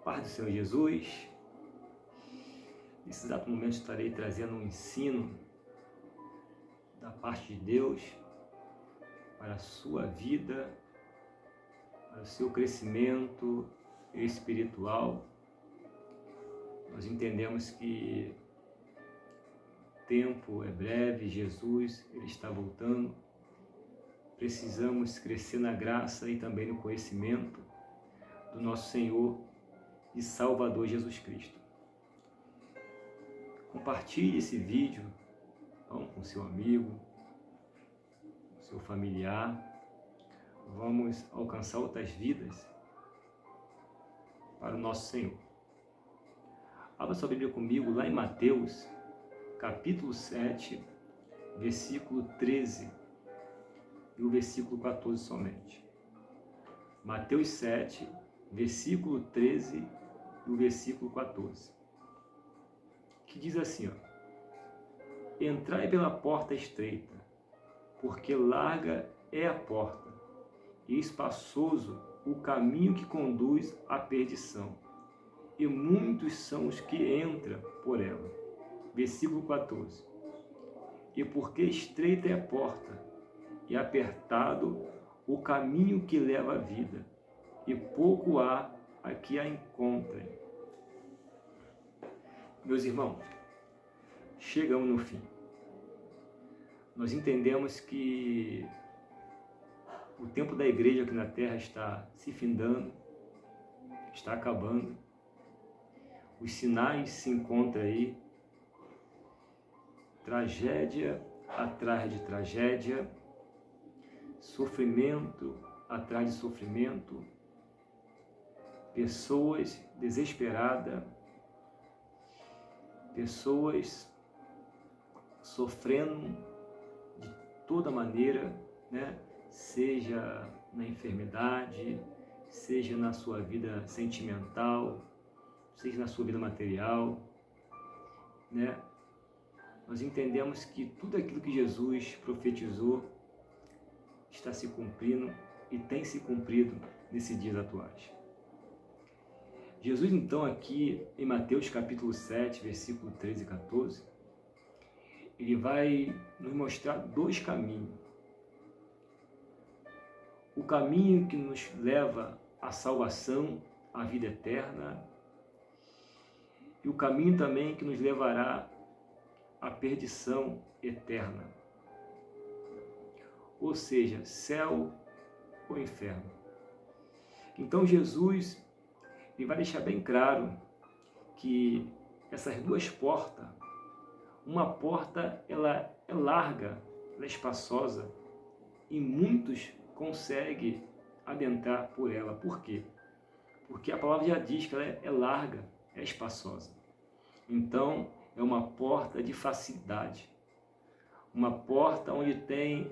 Paz do Senhor Jesus. Nesse exato momento estarei trazendo um ensino da parte de Deus para a sua vida, para o seu crescimento espiritual. Nós entendemos que o tempo é breve, Jesus ele está voltando. Precisamos crescer na graça e também no conhecimento do nosso Senhor e Salvador Jesus Cristo. Compartilhe esse vídeo com seu amigo, seu familiar. Vamos alcançar outras vidas para o nosso Senhor. Abra sua Bíblia comigo lá em Mateus, capítulo 7, versículo 13 e o versículo 14 somente. Mateus 7, versículo 13 e o versículo 14. Que diz assim, Entrai pela porta estreita, porque larga é a porta, e espaçoso o caminho que conduz à perdição, e muitos são os que entram por ela. Versículo 14. E porque estreita é a porta, e apertado o caminho que leva à vida, e pouco há a que a encontrem. Meus irmãos, chegamos no fim. Nós entendemos que o tempo da igreja aqui na Terra está se findando, está acabando. Os sinais se encontram aí, tragédia atrás de tragédia, sofrimento atrás de sofrimento, pessoas desesperadas, pessoas sofrendo de toda maneira, né? Seja na enfermidade, seja na sua vida sentimental, seja na sua vida material, né? Nós entendemos que tudo aquilo que Jesus profetizou está se cumprindo e tem se cumprido nesses dias atuais. Jesus, então, aqui em Mateus capítulo 7, versículo 13 e 14, ele vai nos mostrar dois caminhos. O caminho que nos leva à salvação, à vida eterna, e o caminho também que nos levará à perdição eterna. Ou seja, céu ou inferno. Então Jesus ele vai deixar bem claro que essas duas portas, uma porta ela é larga, ela é espaçosa, e muitos conseguem adentrar por ela. Por quê? Porque a palavra já diz que ela é larga, é espaçosa. Então, é uma porta de facilidade, uma porta onde tem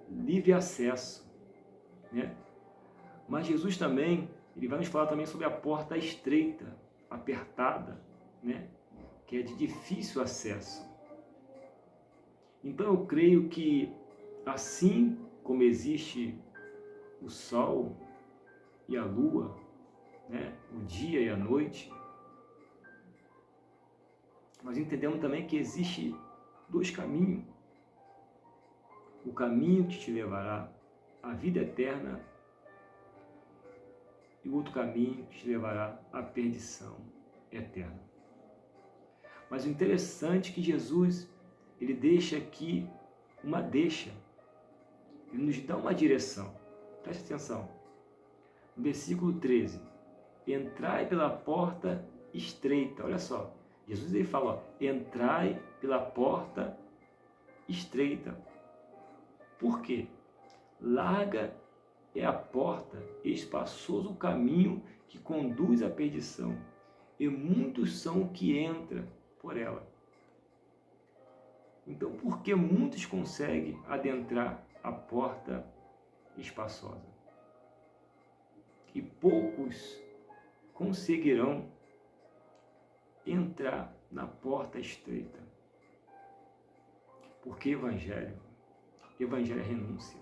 livre acesso, né? Mas Jesus também, ele vai nos falar também sobre a porta estreita, apertada, né? Que é de difícil acesso. Então eu creio que assim como existe o sol e a lua, né? O dia e a noite, nós entendemos também que existe dois caminhos. O caminho que te levará à vida eterna e o outro caminho que te levará à perdição eterna. Mas o interessante é que Jesus, ele deixa aqui uma deixa. Ele nos dá uma direção. Preste atenção. No versículo 13. Entrai pela porta estreita. Olha só. Jesus ele fala, entrai pela porta estreita. Por quê? Larga é a porta, espaçoso o caminho que conduz à perdição, e muitos são que entram por ela. Então, por que muitos conseguem adentrar a porta espaçosa? E poucos conseguirão entrar na porta estreita. Porque Evangelho é renúncia.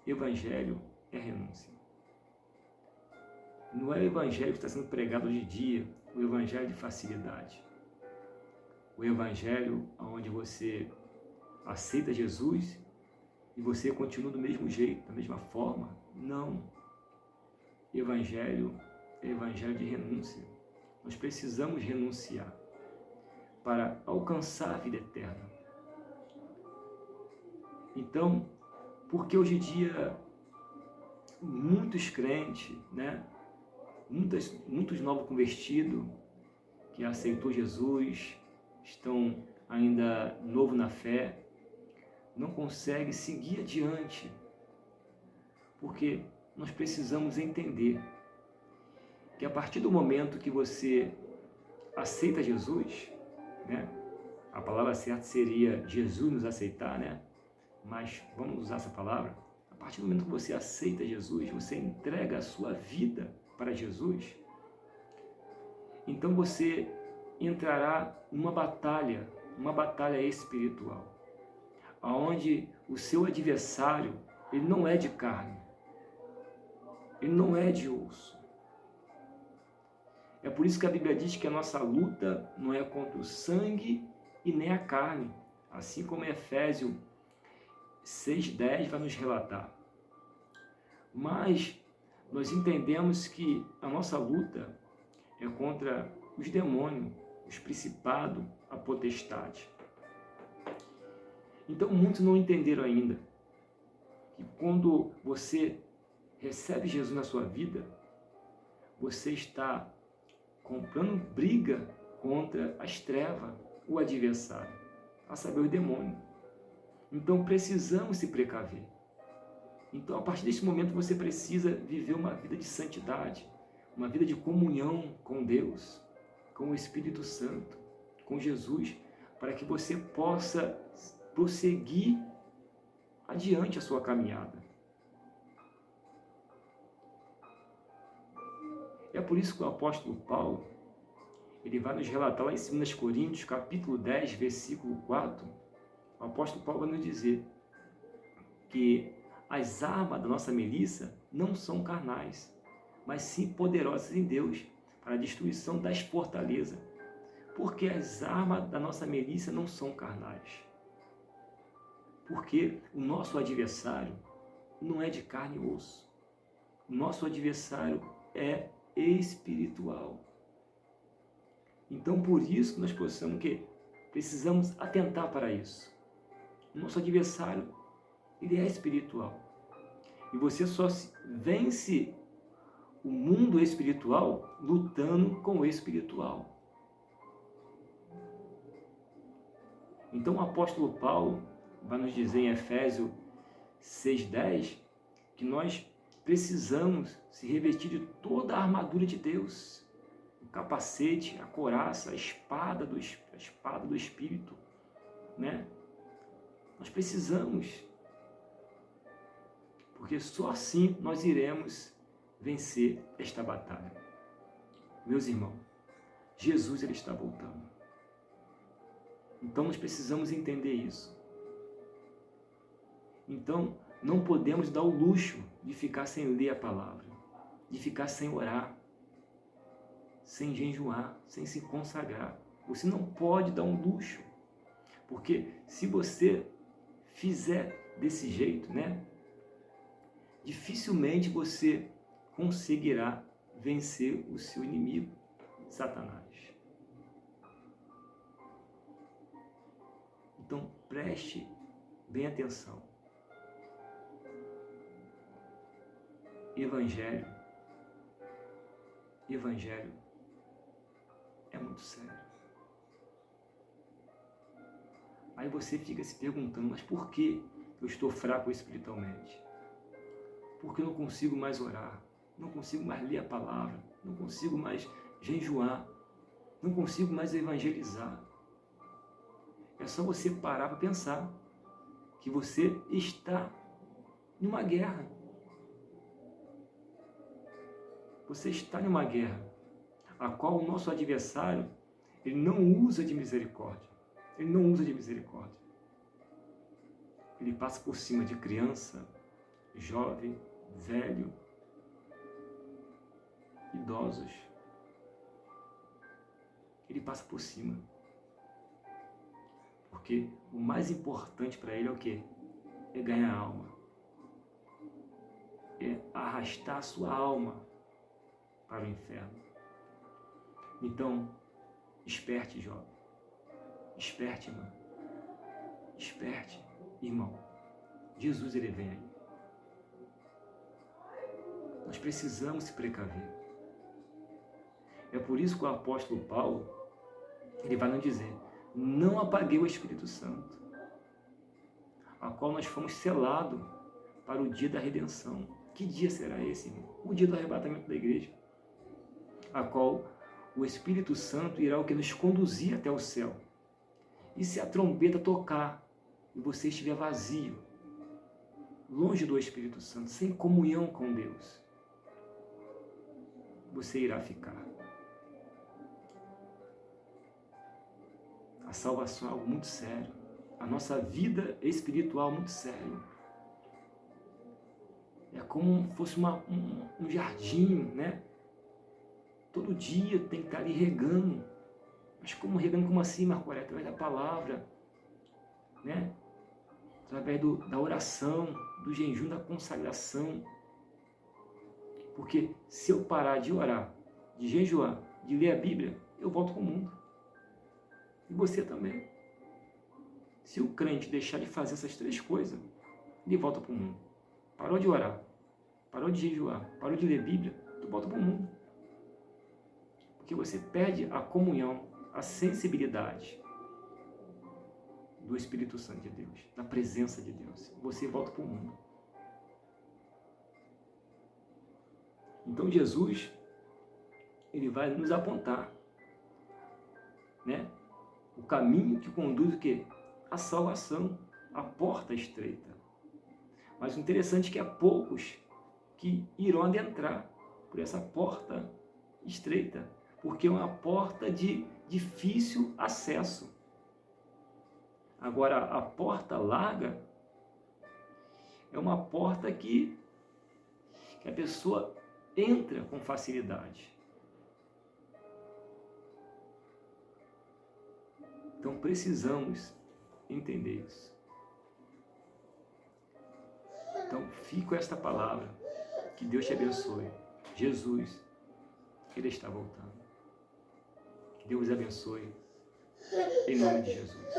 Evangelho é renúncia. Não é o evangelho que está sendo pregado hoje em dia, o evangelho de facilidade. O evangelho onde você aceita Jesus e você continua do mesmo jeito, da mesma forma. Não. Evangelho é evangelho de renúncia. Nós precisamos renunciar para alcançar a vida eterna. Então, porque hoje em dia muitos crentes, muitos novos convertidos que aceitou Jesus, estão ainda novo na fé, não conseguem seguir adiante, porque nós precisamos entender que a partir do momento que você aceita Jesus, a palavra certa seria Jesus nos aceitar, mas vamos usar essa palavra. A partir do momento que você aceita Jesus, você entrega a sua vida para Jesus, então você entrará numa batalha espiritual, onde o seu adversário, ele não é de carne, ele não é de osso. É por isso que a Bíblia diz que a nossa luta não é contra o sangue e nem a carne, assim como Efésios 6:10 vai nos relatar. Mas nós entendemos que a nossa luta é contra os demônios, os principados, a potestade. Então muitos não entenderam ainda que quando você recebe Jesus na sua vida, você está comprando briga contra as trevas, o adversário, a saber, o demônio. Então precisamos se precaver. Então a partir desse momento você precisa viver uma vida de santidade, uma vida de comunhão com Deus, com o Espírito Santo, com Jesus, para que você possa prosseguir adiante a sua caminhada. É por isso que o apóstolo Paulo, ele vai nos relatar lá em 2 Coríntios, capítulo 10, versículo 4, o apóstolo Paulo vai nos dizer que as armas da nossa milícia não são carnais, mas sim poderosas em Deus, para a destruição das fortalezas. Porque as armas da nossa milícia não são carnais. Porque o nosso adversário não é de carne e osso. O nosso adversário é espiritual. Então, por isso, nós precisamos atentar para isso. O nosso adversário, ele é espiritual. E você só vence o mundo espiritual lutando com o espiritual. Então o apóstolo Paulo vai nos dizer em Efésios 6:10 que nós precisamos se revestir de toda a armadura de Deus, o capacete, a couraça, a espada do Espírito, Nós precisamos, porque só assim nós iremos vencer esta batalha. Meus irmãos, Jesus ele está voltando. Então nós precisamos entender isso. Então não podemos dar o luxo de ficar sem ler a palavra, de ficar sem orar, sem jejuar, sem se consagrar. Você não pode dar um luxo, porque se você fizer desse jeito, dificilmente você conseguirá vencer o seu inimigo, Satanás. Então preste bem atenção. Evangelho é muito sério. Aí você fica se perguntando, mas por que eu estou fraco espiritualmente? Porque eu não consigo mais orar, não consigo mais ler a palavra, não consigo mais jejuar, não consigo mais evangelizar. É só você parar para pensar que você está em uma guerra. Você está em uma guerra, a qual o nosso adversário, ele não usa de misericórdia. Ele não usa de misericórdia. Ele passa por cima de criança, jovem, velho. idosos. Ele passa por cima. Porque o mais importante para ele é o quê? É ganhar a alma. É arrastar a sua alma para o inferno. Então, desperte, jovem. Desperte, irmã. Desperte, irmão. Jesus, ele vem aí. Nós precisamos se precaver. É por isso que o apóstolo Paulo, ele vai nos dizer: não apaguei o Espírito Santo, a qual nós fomos selados para o dia da redenção. Que dia será esse, irmão? O dia do arrebatamento da igreja, a qual o Espírito Santo irá o que nos conduzir até o céu. E se a trombeta tocar e você estiver vazio, longe do Espírito Santo, sem comunhão com Deus, você irá ficar. A salvação é algo muito sério. A nossa vida espiritual é muito sério. É como se fosse um jardim, né? Todo dia tem que estar ali regando. Mas regando assim, Marco Aurélio? Através da palavra, né? Através da oração, do jejum, da consagração. Porque se eu parar de orar, de jejuar, de ler a Bíblia, eu volto para o mundo. E você também. Se o crente deixar de fazer essas três coisas, ele volta para o mundo. Parou de orar, parou de jejuar, parou de ler a Bíblia, tu volta para o mundo. Porque você perde a comunhão, a sensibilidade do Espírito Santo de Deus, da presença de Deus. Você volta para o mundo. Então Jesus, ele vai nos apontar, né? O caminho que conduz o quê? A salvação, a porta estreita. Mas o interessante é que há poucos que irão adentrar por essa porta estreita, porque é uma porta de difícil acesso. Agora, a porta larga é uma porta que a pessoa entra com facilidade. Então precisamos entender isso. Então fica com esta palavra. Que Deus te abençoe. Jesus, Ele está voltando. Que Deus abençoe. Em nome de Jesus.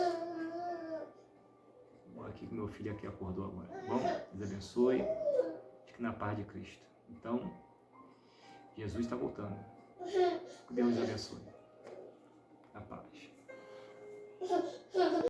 Vou aqui que meu filho aqui acordou agora. Bom, Deus abençoe. Fique na paz de Cristo. Então, Jesus está voltando. Que Deus abençoe. A paz.